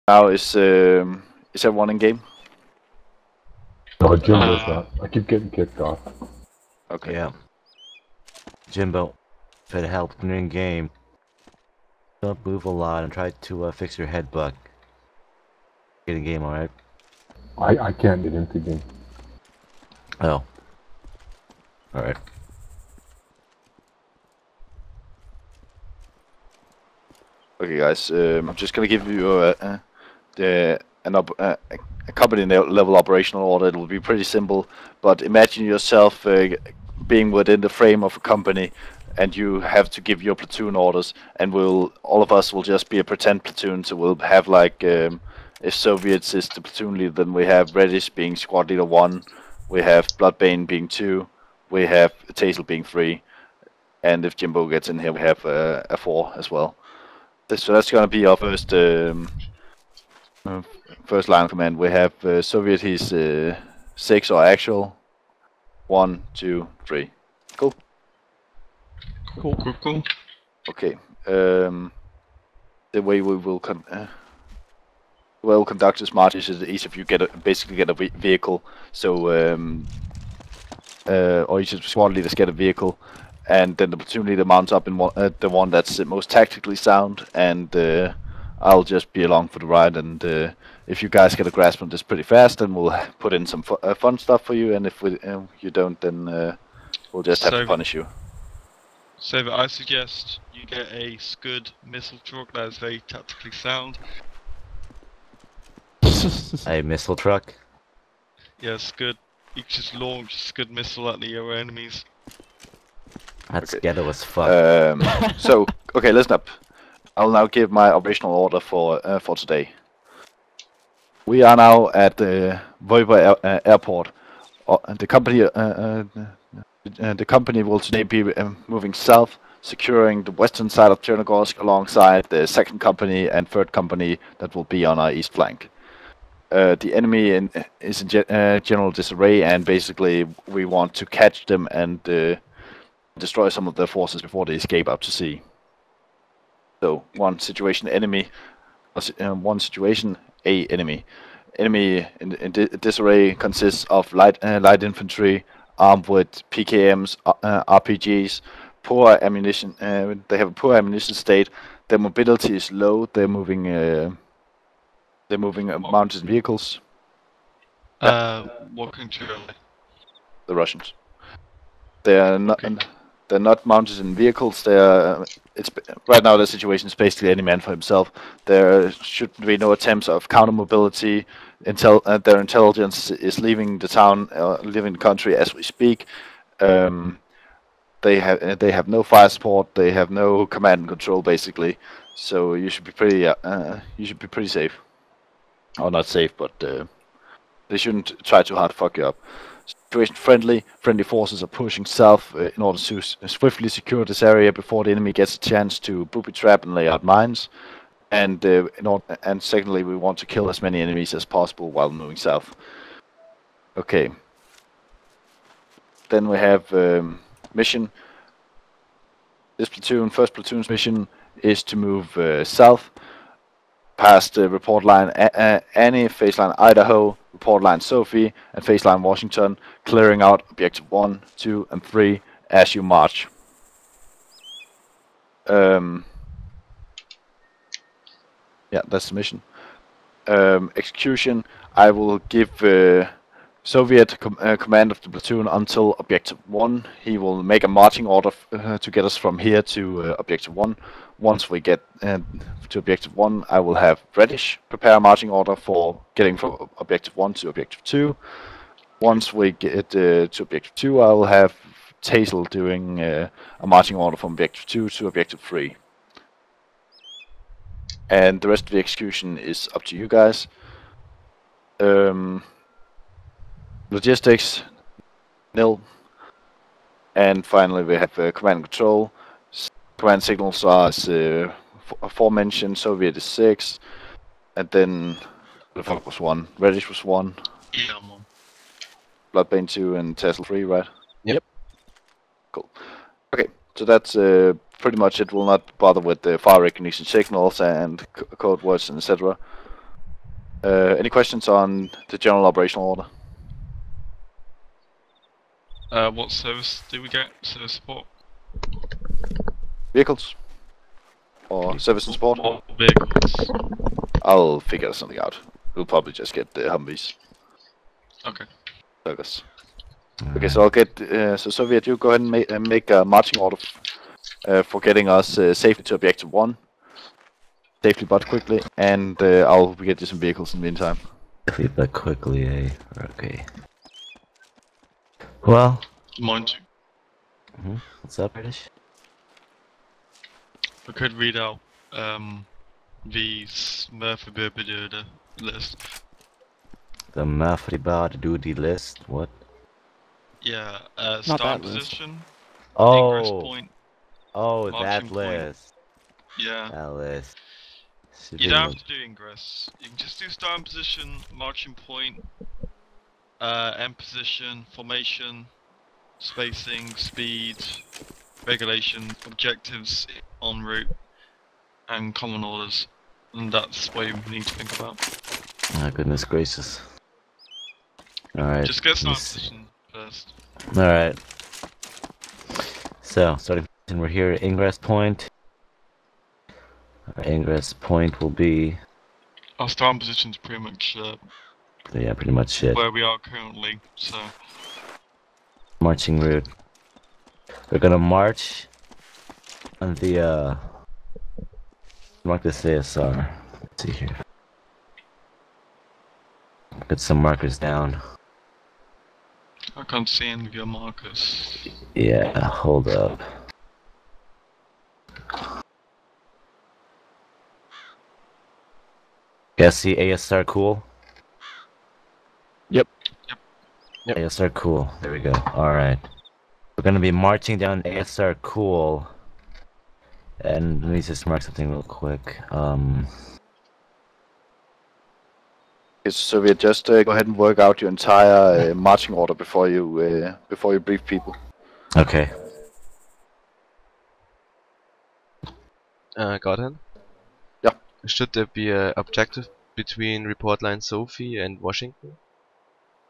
Now is everyone in game? No, Jimbo's not. I keep getting kicked off. Okay. Yeah. Jimbo, if it helps when you're in game, don't move a lot and try to fix your head bug. Get in game, alright? I can't get into game. Oh. Alright. Okay, guys. I'm just gonna give you a company level operational order. It will be pretty simple, but imagine yourself being within the frame of a company, and you have to give your platoon orders. And all of us will just be a pretend platoon. So we'll have like if Soviets is the platoon leader, then we have Reddish being squad leader 1, we have Bloodbane being 2, we have Tazel being 3, and if Jimbo gets in here, we have a 4 as well. So that's gonna be our first first line of command. We have Soviet. He's 6 or actual. 1, 2, 3. Cool. Cool. Okay. The way we will conduct this march is each of you basically get a vehicle. So or each of the squad leaders get a vehicle, and then the platoon leader mounts up in the one that's most tactically sound, and I'll just be along for the ride. And if you guys get a grasp on this pretty fast, then we'll put in some fun stuff for you. And if you don't, then we'll just have to punish you. So I suggest you get a Scud missile truck that is very tactically sound. A missile truck? Yeah, Scud. You can just launch a Scud missile at your enemies. That's ghetto as fuck. So, okay, listen up. I'll now give my operational order for today. We are now at the Voiva airport. The company will today be moving south, securing the western side of Chernogorsk alongside the second company and third company that will be on our east flank. The enemy is in general disarray, and basically we want to catch them and destroy some of their forces before they escape out to sea. So one situation enemy, one situation enemy. Enemy in disarray consists of light infantry armed with PKMs, RPGs, poor ammunition. They have a poor ammunition state. Their mobility is low. They're moving mounted vehicles. What country are they? The Russians. They're not mounted in vehicles. It's right now the situation is basically any man for himself. There should be no attempts of counter mobility. Their intelligence is leaving the town, leaving the country as we speak. They have no fire support. They have no command and control basically. So you should be pretty safe. Or not safe, but they shouldn't try too hard to fuck you up. Situation friendly forces are pushing south in order to swiftly secure this area before the enemy gets a chance to booby trap and lay out mines. And secondly, we want to kill as many enemies as possible while moving south. Okay. Then we have mission. This first platoon's mission is to move south past the report line Annie, phase line Idaho, report line Sophie, and phase line Washington, clearing out objective 1, 2, and 3 as you march. Yeah, that's the mission. Execution, I will give Soviet command of the platoon until objective 1. He will make a marching order to get us from here to objective 1. Once we get to objective 1, I will have Reddish prepare a marching order for getting from objective 1 to objective 2. Once we get to objective 2, I will have Tazel doing a marching order from objective 2 to objective 3. And the rest of the execution is up to you guys. Logistics, nil. And finally we have command and control. Command signals are as aforementioned. Soviet is 6. And then the fuck was 1. Reddish was 1. Yeah, I'm on. Bloodbane 2 and Tassel 3, right? Yep. Cool. Okay, so that's pretty much it. We'll not bother with the fire recognition signals and code words and etc. Any questions on the general operational order? What service do we get? Service support? Vehicles? Or service and support? What vehicles? I'll figure something out. We'll probably just get the Humvees. Okay. Focus. Okay, so I'll get. So Soviet, you go ahead and make a marching order for getting us safely to Objective 1. Safely but quickly, and I'll get you some vehicles in the meantime. Safely but quickly, eh? Okay. Well. Mine too. What's up, British? I could read out the Smurfabirbidoda list. The Mafriba duty list? What? Yeah, Not start that list. position, ingress Oh! point. Oh, Marching that point. list. Yeah. That list. You don't have to do ingress. You can just do starting position, marching point, end position, formation, spacing, speed, regulation, objectives en route, and common orders. And that's what you need to think about. Oh, goodness gracious. Alright. Just get starting position first. Alright. So, starting position, we're here at ingress point. Our ingress point will be... Our starting position's pretty much yeah, pretty much it. where we are currently, so... Marching route. We're gonna march on the, mark this ASR. Let's see here. Get some markers down. I can't see any of your markers. Yeah, hold up. Guys, see ASR cool? Yep. Yep. ASR cool. There we go. Alright. We're gonna be marching down ASR cool. And let me just mark something real quick. So we just go ahead and work out your entire marching order before you brief people. Okay. Gordon? Yeah. Should there be an objective between report line Sophie and Washington?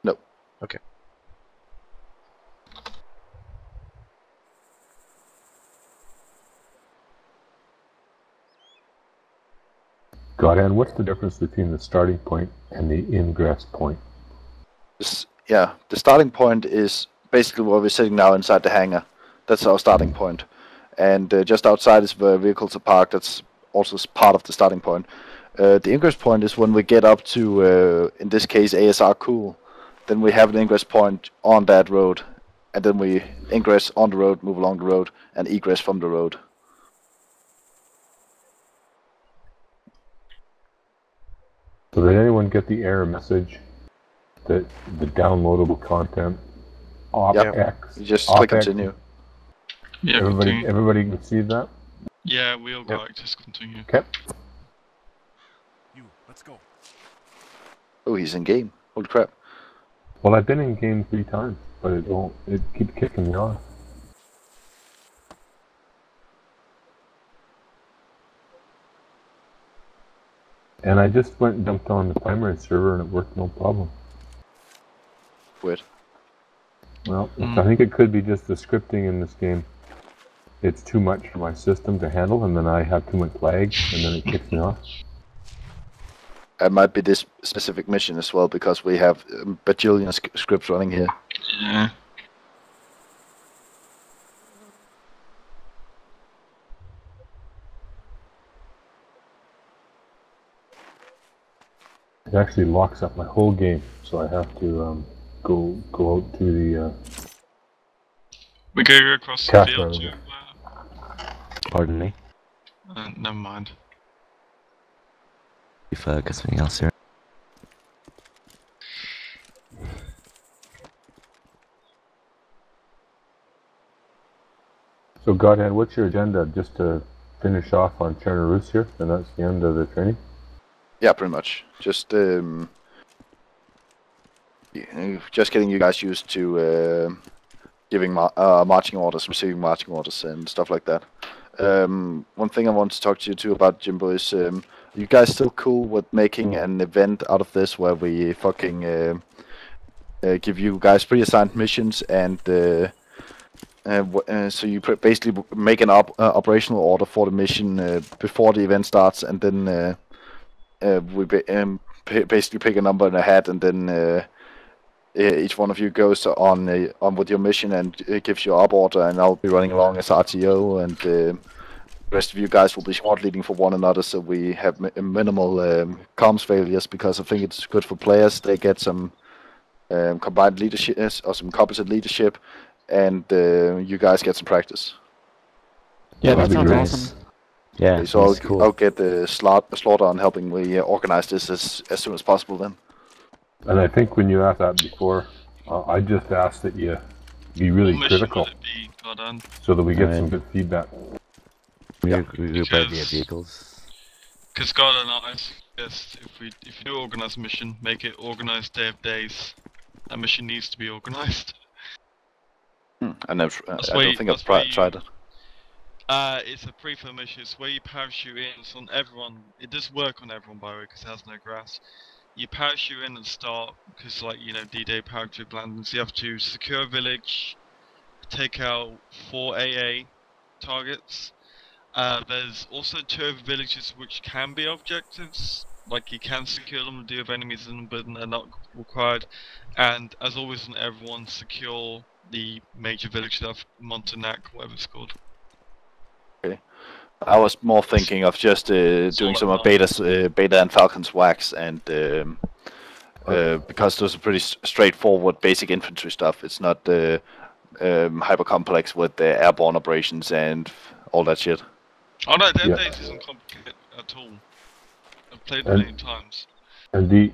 No. Okay. Godhan, what's the difference between the starting point and the ingress point? Yeah, the starting point is basically where we're sitting now inside the hangar. That's our starting point. And just outside is where vehicles are parked. That's also part of the starting point. The ingress point is when we get up to, in this case, ASR Cool. Then we have an ingress point on that road. And then we ingress on the road, move along the road, and egress from the road. So did anyone get the error message that the downloadable content OpEx? You just click OpEx, continue. Yeah, continue. Everybody received that? Yeah, we all got it, just continue. Okay. You, let's go. Oh, he's in game. Holy crap. Well, I've been in game 3 times, but it keeps kicking me off. And I just went and jumped on the primary server and it worked no problem. Weird. Well, I think it could be just the scripting in this game. It's too much for my system to handle, and then I have too much lag, and then it kicks me off. It might be this specific mission as well, because we have bajillion scripts running here. Yeah. It actually locks up my whole game, so I have to go out to the We go across the Cast field rather. to... Pardon me. Never mind. If I got something else here. So Godhead, what's your agenda? Just to finish off on Chernobyl here, and that's the end of the training? Yeah, pretty much. Just getting you guys used to giving marching orders, receiving marching orders, and stuff like that. One thing I want to talk to you too about, Jimbo, is You guys still cool with making an event out of this where we fucking give you guys pre-assigned missions and so you basically make an operational order for the mission before the event starts, and then we basically pick a number in a hat, and then each one of you goes on with your mission and gives your up order, and I'll be running along as RTO, and the rest of you guys will be smart leading for one another, so we have minimal comms failures, because I think it's good for players. They get some combined leadership or some competent leadership, and you guys get some practice. Yeah, that That'd be sounds great. awesome. Yeah, Okay, so that's cool. I'll get the Slaughter on helping me organize this as soon as possible then. And I think when you asked that before, I just asked that you be really What mission critical would it be, Gordon? so that we get Alright. some good feedback. We Yeah. group by Because- vehicles. Because Gordon, I suggest if you do organize a mission, make it organized day of days. That mission needs to be organized. I never, I That's don't why- think I've that's why tried it. It's a pre-film mission. It's where you parachute in. It's on everyone. It does work on everyone, by the way, because it has no grass. You parachute in and start, because like, you know, D-Day parachute landings, you have to secure a village, take out 4 AA targets. There's also 2 other villages which can be objectives, like you can secure them and deal with enemies in them, but they're not required. And as always on everyone, secure the major village of Montanak, whatever it's called. I was more thinking of just doing all some about- Beta and Falcon's wax, and because those are pretty straightforward basic infantry stuff. It's not hyper complex with the airborne operations and all that shit. Oh no, Dead Yeah. Days isn't complicated at all. I've played it And- many times. And the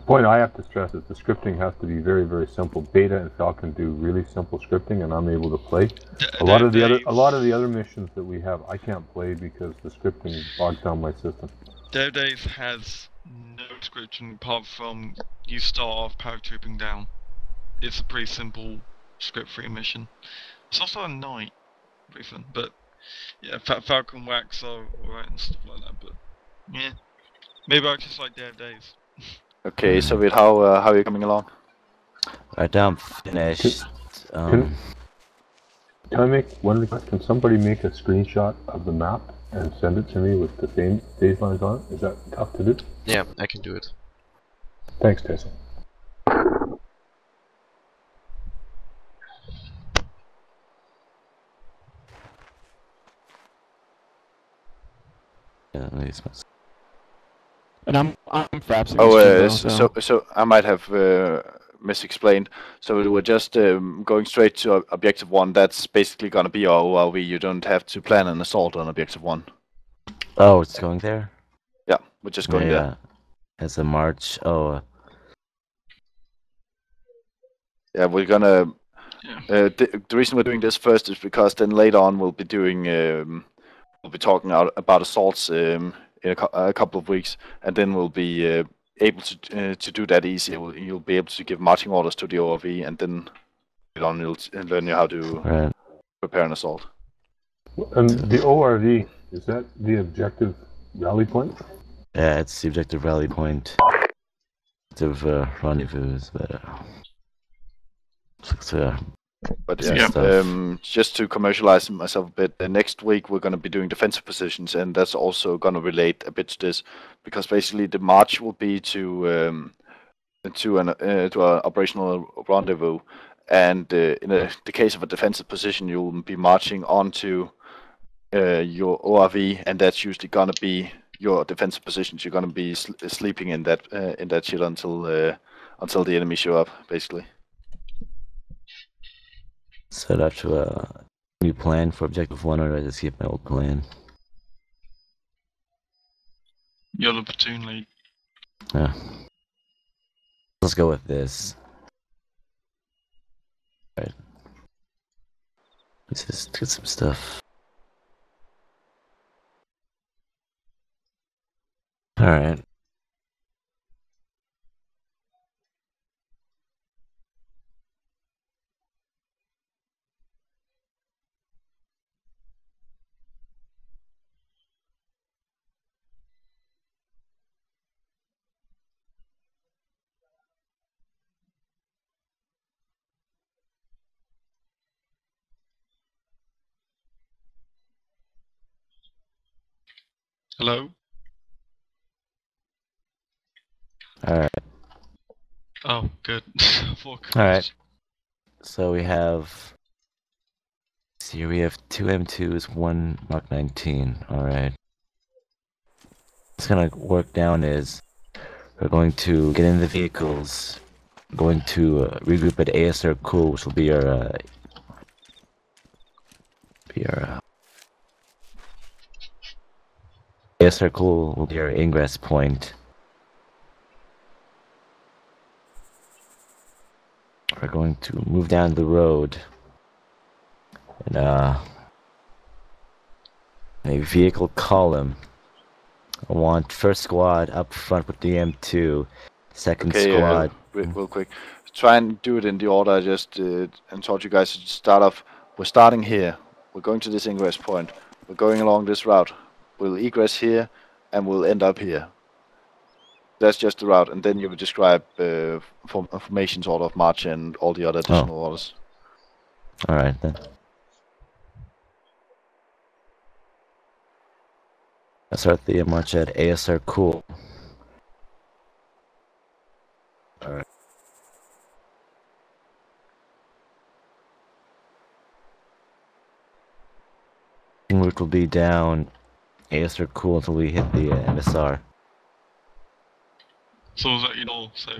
point I have to stress is the scripting has to be very, very simple. Beta and Falcon do really simple scripting, and I'm able to play. A lot of the other missions that we have, I can't play because the scripting bogs down my system. Dead Days has no scripting apart from you start off paratrooping down. It's a pretty simple script-free mission. It's also a night, pretty fun, but yeah, Falcon Wax are alright and stuff like that, but yeah. Maybe I just like Dead Days. Okay, so with how are you coming along? Right now I'm finished. Can I make one request? Can somebody make a screenshot of the map and send it to me with the same phase lines on it? Is that tough to do? Yeah, I can do it. Thanks, Tessa. Yeah, let me smell- And I'm frapsing. Oh, this Jimbo, so I might have misexplained. So we were just going straight to Objective 1. That's basically going to be our ORV. You don't have to plan an assault on Objective 1. Oh, it's going there? Yeah, we're just going there. It's a march. Oh, Yeah, we're gonna. Yeah. The reason we're doing this first is because then later on we'll be doing. We'll be talking about assaults in a couple of weeks, and then we'll be able to do that easier. You'll be able to give marching orders to the ORV, and then later on you'll learn how to right. prepare an assault. And the ORV, is that the objective rally point? Yeah, it's the objective rally point. Objective rendezvous, but it's But Some yeah, stuff. just to commercialize myself a bit, next week we're going to be doing defensive positions, and that's also going to relate a bit to this, because basically the march will be to an operational rendezvous, and in the case of a defensive position, you'll be marching onto your ORV, and that's usually going to be your defensive positions. You're going to be sleeping in that shit until the enemy show up, basically. set up to a new plan for Objective 1, or do I just keep my old plan? You're the platoon lead. Yeah. Let's go with this. Alright. Let's just get some stuff. Alright. Hello? Alright. Oh, good. Alright. So we have... See, we have 2 M2s, 1 Mark 19. Alright. What's gonna work down is we're going to get in the vehicles, going to regroup at ASR Cool, which will be our ASR Cool will be our ingress point. We're going to move down the road and a vehicle column. I want first squad up front with the M2, second squad. Real quick. Try and do it in the order I just and taught you guys to start off. We're starting here. We're going to this ingress point. We're going along this route. We'll egress here, and we'll end up here. That's just the route, and then you will describe formations, order of march, and all the other additional orders. All right then. Let's start the march at ASR Cool. All right. Route will be down ASR Cool until we hit the MSR. So is that you know, so...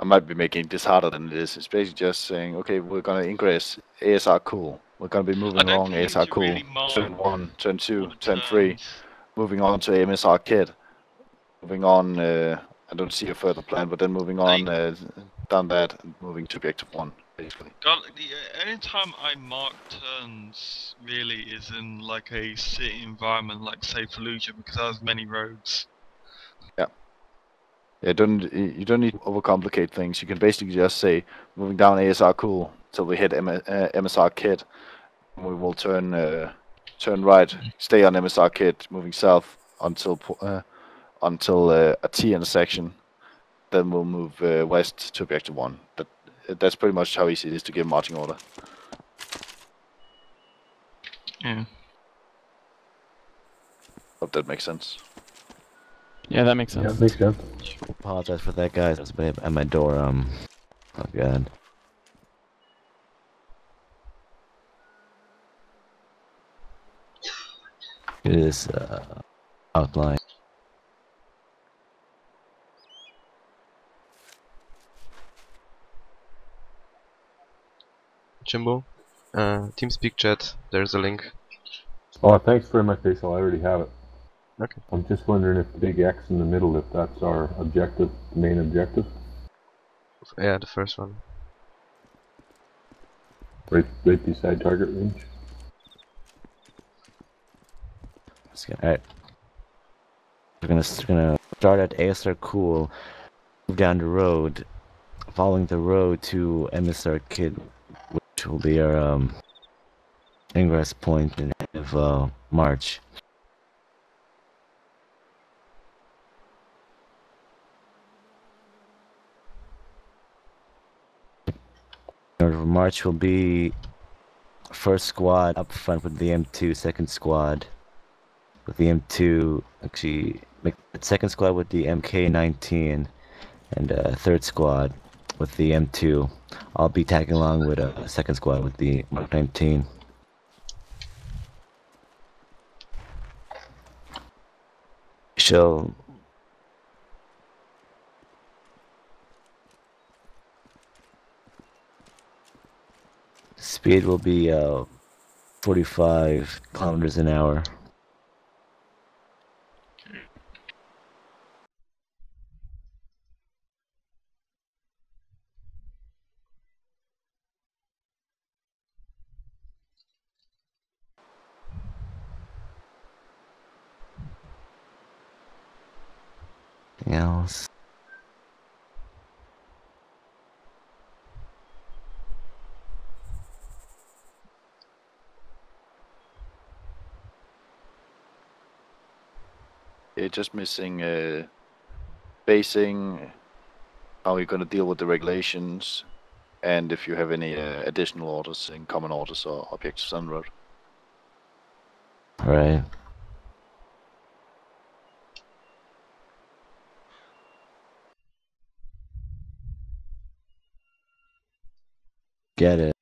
I might be making this harder than it is. It's basically just saying, okay, we're gonna ingress ASR Cool. We're gonna be moving along ASR Cool. Really turn 1, turn 2, turn 3. Moving on to MSR Kid. Moving on, I don't see a further plan, but then moving on down that and moving to objective 1, basically. God, anytime I mark turns, really, is in like a city environment, like say Fallujah, because it has many roads. Yeah. You don't need to overcomplicate things. You can basically just say, moving down ASR Cool till we hit MSR Kid. We will turn right, stay on MSR Kid, moving south until a T intersection. Then we'll move west to objective 1. That's pretty much how easy it is to give marching order. Yeah. Hope that makes sense. Yeah, that makes sense. Yeah, makes sense. Apologize for that, guys. I was at my door. Oh god. It is outline. Jimbo, TeamSpeak chat, there's a link. Oh, thanks very much, Faisal. I already have it. Okay. I'm just wondering if the big X in the middle, if that's our objective, the main objective. Yeah, the first one. Right beside target range. Alright. We're gonna start at ASR Cool, move down the road, following the road to MSR Kid, which will be our ingress point in the end of March. Order of march will be first squad up front with the M2, second squad with the M2, actually second squad with the MK19, and third squad with the M2. I'll be tagging along with a second squad with the Mark 19. Shall speed will be 45 kilometers an hour. Anything else? Yeah, just missing basing, how you're going to deal with the regulations, and if you have any additional orders, incoming orders or objectives on the road. Right. Get it.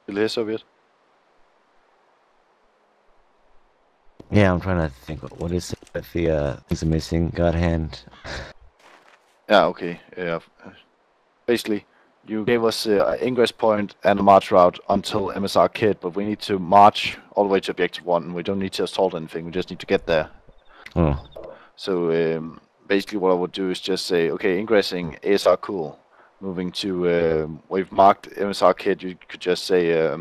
Still here, Soviet? Yeah, I'm trying to think. What is it with the things are missing? God hand. Yeah, okay. Basically, you gave us an ingress point and a march route until MSR Kid, but we need to march all the way to Objective 1. We don't need to assault anything, we just need to get there. Oh. So basically what I would do is just say, okay, ingressing ASR Cool. Moving to, we've marked MSR Kid, you could just say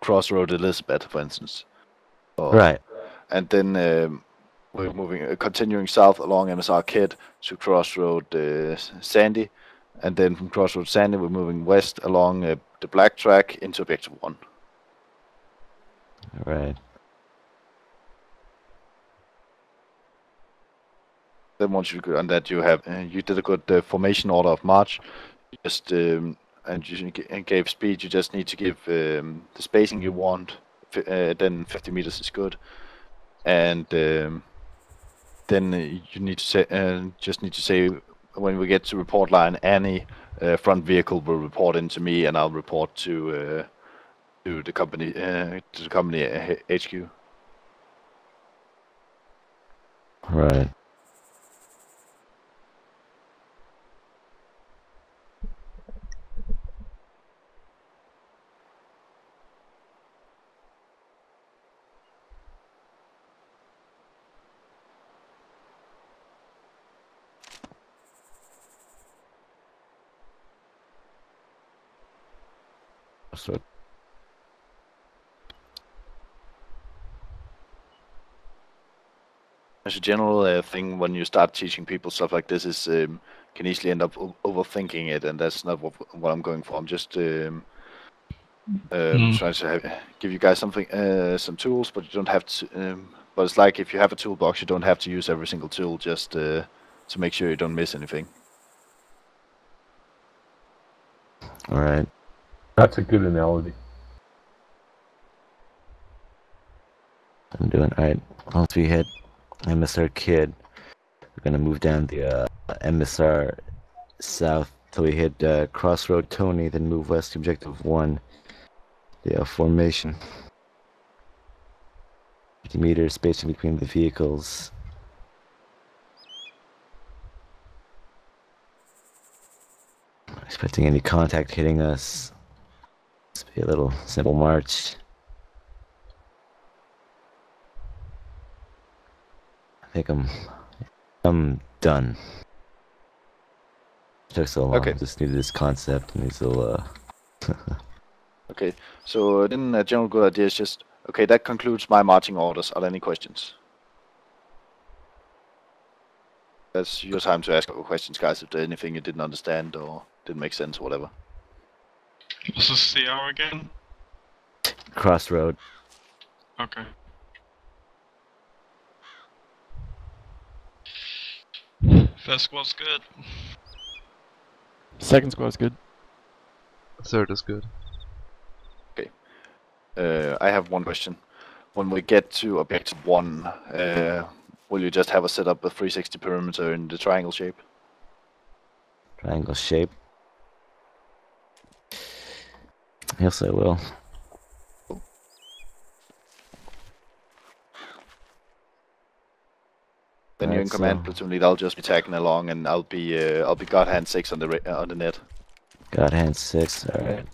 Crossroad Elizabeth, for instance. Right. And then we're moving, continuing south along MSR Kid to Crossroad Sandy, and then from Crossroad Sandy we're moving west along the black track into Objective 1. Right. Then once you're good on that, you have you did a good formation order of march. Just and you gave speed. You just need to give the spacing you want. Then 50 meters is good, and then you need to say just need to say when we get to report line, any front vehicle will report into me, and I'll report to the company HQ. Right. So As a general thing, when you start teaching people stuff like this, is can easily end up overthinking it, and that's not what I'm going for. I'm just trying to give you guys something, some tools, but you don't have to. But it's like if you have a toolbox, you don't have to use every single tool, just to make sure you don't miss anything. all right. That's a good analogy. I'm doing all right. Once we hit MSR Kid, we're gonna move down the MSR south till we hit Crossroad Tony, then move west to Objective 1. The formation. 50 meters spacing between the vehicles. Not expecting any contact hitting us. This be a little simple march. I think I'm done. Took so long. Okay. Just needed this concept and these little Okay, so then a general good idea is just, okay, that concludes my marching orders. Are there any questions? That's your time to ask questions, guys, if there's anything you didn't understand or didn't make sense or whatever. What's the CR again? Crossroad. Okay. First squad's good. Second squad's good. Third is good. I have one question. When we get to Objective 1, will you just have us set up a 360 perimeter in the triangle shape? Triangle shape. Yes, I will. Then you're in command, platoon lead. I'll just be tagging along, and I'll be God hand 6 on the net. God hand 6. All right.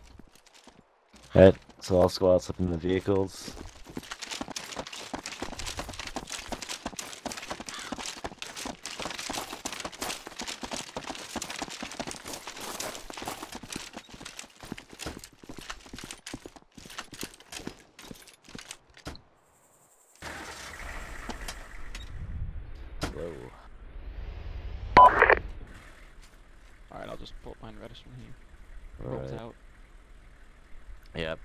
All right. So all squads up in the vehicles. Alright, I'll just pull up mine reddish from here. All Rolls right. out. Yep.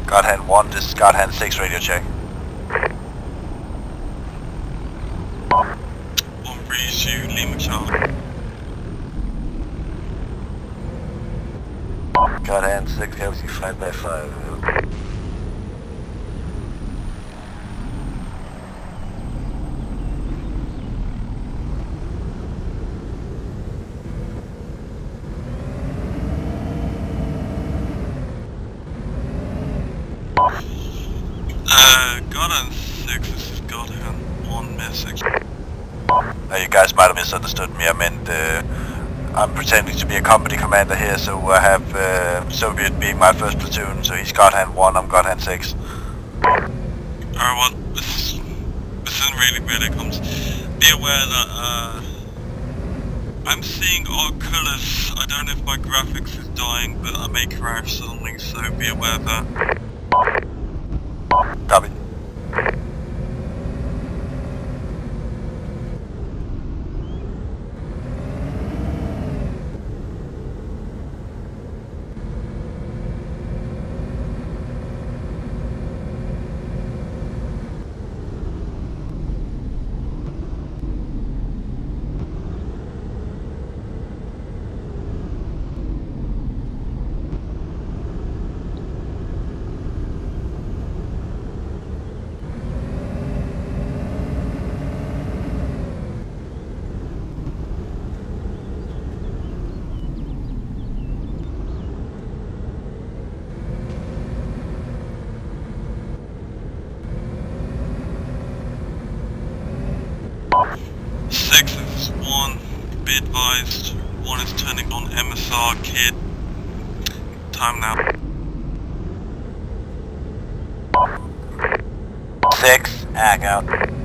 God hand 1, this is God hand 6 radio check. 132 Lima Charlie. God hand 6, Kelsey 5x5. God hand 6, this is God hand 1 message. You guys might have misunderstood me. I meant I'm pretending to be a company commander here, so I have Soviet being my first platoon, so he's God hand 1, I'm God hand 6. Alright, well, this isn't really where it comes. Be aware that I'm seeing odd colours. I don't know if my graphics is dying, but I may crash suddenly, so be aware of that. Copy. Be advised, 1 is turning on MSR kit. Time now. 6, ag out.